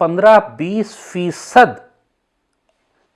15-20%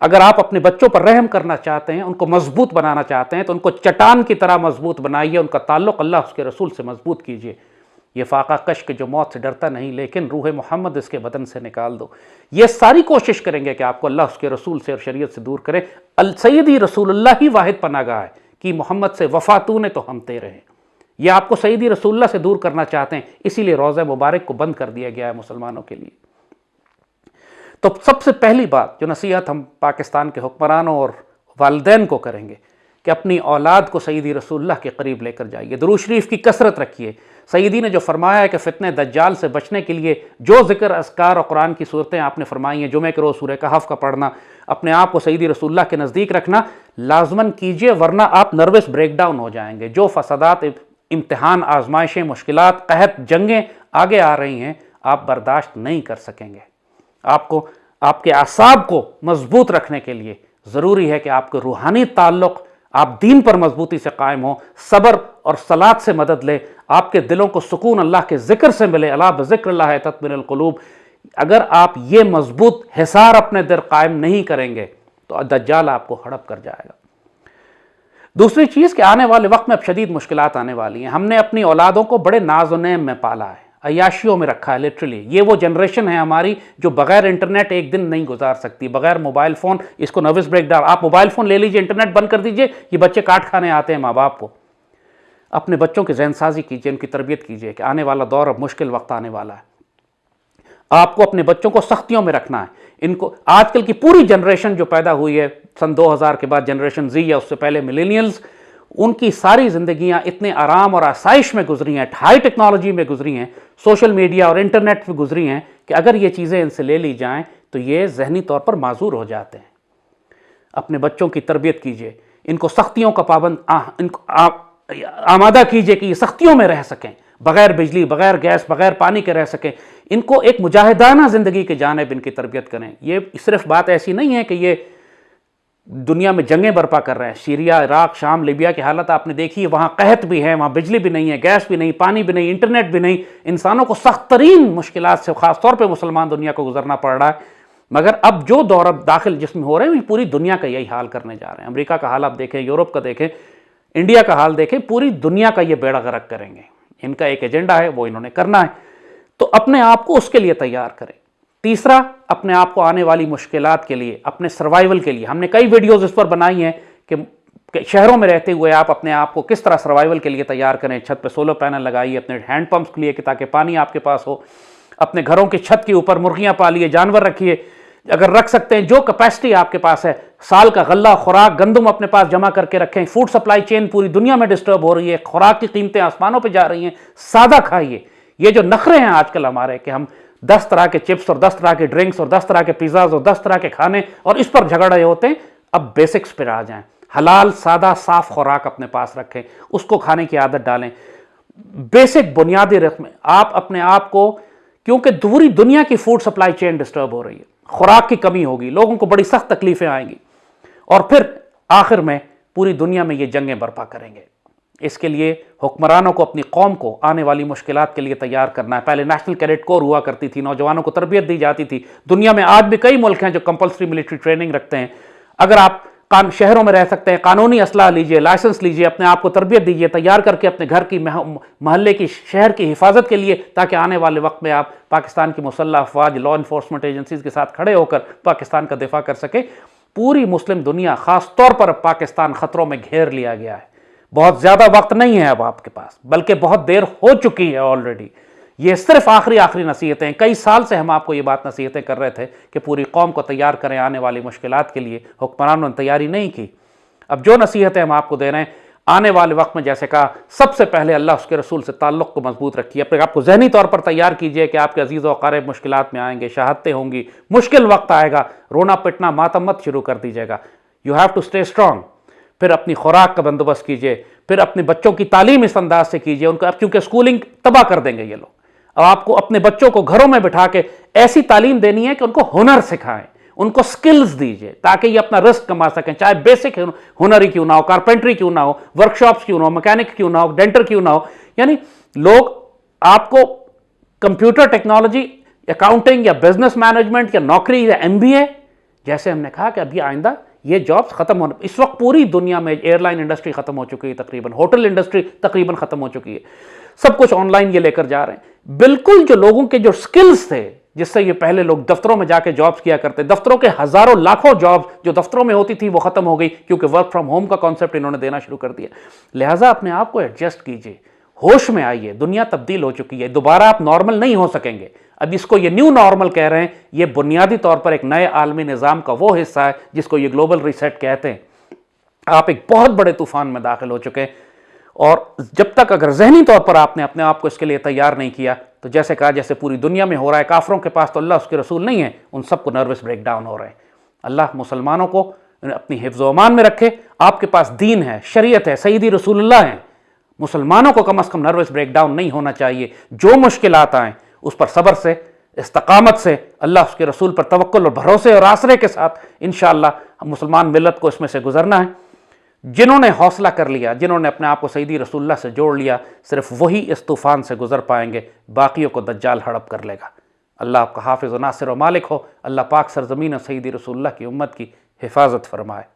اگر آپ اپنے بچوں پر رحم کرنا چاہتے ہیں، ان کو مضبوط بنانا چاہتے ہیں، تو ان کو چٹان کی طرح مضبوط بنائیے، ان کا تعلق اللہ اس کے رسول سے مضبوط کیجیے۔ یہ فاقہ کش کے جو موت سے ڈرتا نہیں لیکن روح محمد اس کے بدن سے نکال دو، یہ ساری کوشش کریں گے کہ آپ کو اللہ اس کے رسول سے اور شریعت سے دور کرے۔ سیدی رسول اللہ ہی واحد پناہ گاہ ہے کہ محمد سے وفا تو نے تو ہم تیرے ہیں۔ یہ آپ کو سیدی رسول اللہ سے دور کرنا چاہتے ہیں، اسی لیے روضہ مبارک کو بند کر دیا گیا ہے مسلمانوں کے لیے۔ تو سب سے پہلی بات جو نصیحت ہم پاکستان کے حکمرانوں اور والدین کو کریں گے کہ اپنی اولاد کو سیدی رسول اللہ کے قریب لے کر جائیے، درود شریف کی کثرت رکھیے۔ سیدی نے جو فرمایا ہے کہ فتنہ دجال سے بچنے کے لیے جو ذکر اذکار اور قرآن کی صورتیں آپ نے فرمائی ہیں، جمعہ کے روز سورہ کہف کا پڑھنا، اپنے آپ کو سیدی رسول اللہ کے نزدیک رکھنا لازماً کیجیے، ورنہ آپ نروس بریک ڈاؤن ہو جائیں گے۔ جو فسادات، امتحان، آزمائشیں، مشکلات، قحط، جنگیں آگے آ رہی ہیں، آپ برداشت نہیں کر سکیں گے۔ آپ کو آپ کے اعصاب کو مضبوط رکھنے کے لیے ضروری ہے کہ آپ کے روحانی تعلق، آپ دین پر مضبوطی سے قائم ہوں، صبر اور صلات سے مدد لے، آپ کے دلوں کو سکون اللہ کے ذکر سے ملے، الا بذکر اللہ تطمئن القلوب۔ اگر آپ یہ مضبوط حصار اپنے دل قائم نہیں کریں گے تو دجال آپ کو ہڑپ کر جائے گا۔ دوسری چیز کہ آنے والے وقت میں اب شدید مشکلات آنے والی ہیں۔ ہم نے اپنی اولادوں کو بڑے ناز و نعم میں پالا ہے، عیاشیوں میں رکھا ہے لٹرلی۔ یہ وہ جنریشن ہے ہماری جو بغیر انٹرنیٹ ایک دن نہیں گزار سکتی، بغیر موبائل فون۔ اس کو نروس بریک ڈاؤن، آپ موبائل فون لے لیجئے، انٹرنیٹ بند کر دیجئے، یہ بچے کاٹ کھانے آتے ہیں ماں باپ کو۔ اپنے بچوں کی ذہن سازی کیجئے، ان کی تربیت کیجئے کہ آنے والا دور اب مشکل وقت آنے والا ہے۔ آپ کو اپنے بچوں کو سختیوں میں رکھنا ہے۔ ان کو آج کل کی پوری جنریشن جو پیدا ہوئی ہے سن 2000 کے بعد، جنریشن زی یا اس سے پہلے ملینیلز، ان کی ساری زندگیاں اتنے آرام اور آسائش میں گزری ہیں، ہائی ٹیکنالوجی میں گزری ہیں، سوشل میڈیا اور انٹرنیٹ پہ گزری ہیں کہ اگر یہ چیزیں ان سے لے لی جائیں تو یہ ذہنی طور پر معذور ہو جاتے ہیں۔ اپنے بچوں کی تربیت کیجئے، ان کو سختیوں کا پابند، ان کو آمادہ کیجئے کہ یہ سختیوں میں رہ سکیں، بغیر بجلی، بغیر گیس، بغیر پانی کے رہ سکیں۔ ان کو ایک مجاہدانہ زندگی کے جانب ان کی تربیت کریں۔ یہ صرف بات ایسی نہیں ہے کہ یہ دنیا میں جنگیں برپا کر رہے ہیں۔ سیریا، عراق، شام، لیبیا کی حالت آپ نے دیکھی ہے، وہاں قحط بھی ہے، وہاں بجلی بھی نہیں ہے، گیس بھی نہیں، پانی بھی نہیں، انٹرنیٹ بھی نہیں، انسانوں کو سخت ترین مشکلات سے خاص طور پہ مسلمان دنیا کو گزرنا پڑ رہا ہے۔ مگر اب جو دور داخل جس میں ہو رہے ہیں پوری دنیا کا یہی حال کرنے جا رہے ہیں۔ امریکہ کا حال آپ دیکھیں، یورپ کا دیکھیں، انڈیا کا حال دیکھیں، پوری دنیا کا یہ بیڑا غرق کریں گے۔ ان کا ایک ایجنڈا ہے، وہ انہوں نے کرنا ہے، تو اپنے آپ کو اس کے لیے تیار کریں۔ تیسرا، اپنے آپ کو آنے والی مشکلات کے لیے، اپنے سروائیول کے لیے، ہم نے کئی ویڈیوز اس پر بنائی ہیں کہ شہروں میں رہتے ہوئے آپ اپنے آپ کو کس طرح سروائیول کے لیے تیار کریں۔ چھت پہ سولر پینل لگائیے، اپنے ہینڈ پمپس کے لیے تاکہ پانی آپ کے پاس ہو، اپنے گھروں کی چھت کے اوپر مرغیاں پالیے، جانور رکھیے، اگر رکھ سکتے ہیں جو کیپیسٹی آپ کے پاس ہے، سال کا غلہ، خوراک، گندم اپنے پاس جمع کر کے رکھیں۔ فوڈ سپلائی چین پوری دنیا میں ڈسٹرب ہو رہی ہے، خوراک کی قیمتیں آسمانوں پہ جا رہی ہیں، سادہ کھائیے۔ یہ جو نخرے ہیں آج کل ہمارے کہ ہم 10 طرح کے چپس اور 10 طرح کے ڈرنکس اور 10 طرح کے پیزاز اور 10 طرح کے کھانے اور اس پر جھگڑ رہے ہوتے ہیں، اب بیسکس پر آ جائیں۔ حلال، سادہ، صاف خوراک اپنے پاس رکھیں، اس کو کھانے کی عادت ڈالیں۔ بیسک بنیادی رقم آپ اپنے آپ کو، کیونکہ پوری دنیا کی فوڈ سپلائی چین ڈسٹرب ہو رہی ہے، خوراک کی کمی ہوگی، لوگوں کو بڑی سخت تکلیفیں آئیں گی، اور پھر آخر میں پوری دنیا میں یہ جنگیں برپا کریں گے۔ اس کے لیے حکمرانوں کو اپنی قوم کو آنے والی مشکلات کے لیے تیار کرنا ہے۔ پہلے نیشنل کیڈٹ کور ہوا کرتی تھی، نوجوانوں کو تربیت دی جاتی تھی۔ دنیا میں آج بھی کئی ملک ہیں جو کمپلسری ملٹری ٹریننگ رکھتے ہیں۔ اگر آپ شہروں میں رہ سکتے ہیں، قانونی اسلحہ لیجئے، لائسنس لیجئے، اپنے آپ کو تربیت دیجئے، تیار کر کے اپنے گھر کی، محلے کی، شہر کی حفاظت کے لیے، تاکہ آنے والے وقت میں آپ پاکستان کی مسلح افواج، لا انفورسمنٹ ایجنسیز کے ساتھ کھڑے ہو کر پاکستان کا دفاع کر سکیں۔ پوری مسلم دنیا، خاص طور پر پاکستان خطروں میں گھیر لیا گیا ہے۔ بہت زیادہ وقت نہیں ہے اب آپ کے پاس، بلکہ بہت دیر ہو چکی ہے آلریڈی۔ یہ صرف آخری نصیحتیں، کئی سال سے ہم آپ کو یہ بات نصیحتیں کر رہے تھے کہ پوری قوم کو تیار کریں آنے والی مشکلات کے لیے، حکمرانوں نے تیاری نہیں کی۔ اب جو نصیحتیں ہم آپ کو دے رہے ہیں، آنے والے وقت میں جیسے کہا، سب سے پہلے اللہ اس کے رسول سے تعلق کو مضبوط رکھیے، اپنے آپ کو ذہنی طور پر تیار کیجئے کہ آپ کے عزیز و اقارب مشکلات میں آئیں گے، شہادتیں ہوں گی، مشکل وقت آئے گا، رونا پٹنا، ماتم مت شروع کر دیجیے گا۔ You have to stay strong. پھر اپنی خوراک کا بندوبست کیجئے، پھر اپنے بچوں کی تعلیم اس انداز سے کیجئے، ان کو اب کیونکہ اسکولنگ تباہ کر دیں گے یہ لوگ، اب آپ کو اپنے بچوں کو گھروں میں بٹھا کے ایسی تعلیم دینی ہے کہ ان کو ہنر سکھائیں، ان کو سکلز دیجئے تاکہ یہ اپنا رزق کما سکیں، چاہے بیسک ہنر ہی کیوں نہ ہو، کارپینٹری کیوں نہ ہو، ورکشاپس کیوں نہ ہو، مکینک کیوں نہ ہو، ڈینٹر کیوں نہ ہو۔ یعنی لوگ آپ کو کمپیوٹر ٹیکنالوجی، اکاؤنٹنگ یا بزنس مینجمنٹ یا نوکری یا MBA جیسے ہم نے کہا کہ ابھی آئندہ یہ جابس ختم ہونے، اس وقت پوری دنیا میں ایئر لائن انڈسٹری ختم ہو چکی ہے تقریباً، ہوٹل انڈسٹری تقریباً ختم ہو چکی ہے، سب کچھ آن لائن یہ لے کر جا رہے ہیں۔ بالکل جو لوگوں کے جو سکلز تھے جس سے یہ پہلے لوگ دفتروں میں جا کے جابس کیا کرتے، دفتروں کے ہزاروں لاکھوں جابس جو دفتروں میں ہوتی تھی وہ ختم ہو گئی، کیونکہ ورک فرام ہوم کا کانسیپٹ انہوں نے دینا شروع کر دیا۔ لہٰذا اپنے آپ کو ایڈجسٹ کیجئے، ہوش میں آئیے، دنیا تبدیل ہو چکی ہے، دوبارہ آپ نارمل نہیں ہو سکیں گے۔ اب اس کو یہ نیو نارمل کہہ رہے ہیں، یہ بنیادی طور پر ایک نئے عالمی نظام کا وہ حصہ ہے جس کو یہ گلوبل ریسیٹ کہتے ہیں۔ آپ ایک بہت بڑے طوفان میں داخل ہو چکے ہیں، اور جب تک اگر ذہنی طور پر آپ نے اپنے آپ کو اس کے لیے تیار نہیں کیا تو جیسے کہا جیسے پوری دنیا میں ہو رہا ہے، کافروں کے پاس تو اللہ اس کے رسول نہیں ہے، ان سب کو نروس بریک ڈاؤن ہو رہے ہیں۔ اللہ مسلمانوں کو اپنی حفظ و امان میں رکھے، آپ کے پاس دین ہے، شریعت ہے، سیدی رسول اللہ ہیں، مسلمانوں کو کم از کم نروس بریک ڈاؤن نہیں ہونا چاہیے۔ جو مشکلات آئیں اس پر صبر سے، استقامت سے، اللہ اس کے رسول پر توکل اور بھروسے اور آسرے کے ساتھ انشاءاللہ مسلمان ملت کو اس میں سے گزرنا ہے۔ جنہوں نے حوصلہ کر لیا، جنہوں نے اپنے آپ کو سیدی رسول اللہ سے جوڑ لیا، صرف وہی اس طوفان سے گزر پائیں گے، باقیوں کو دجال ہڑپ کر لے گا۔ اللہ آپ کا حافظ و ناصر و مالک ہو، اللہ پاک سرزمین و سیدی رسول اللہ کی امت کی حفاظت فرمائے۔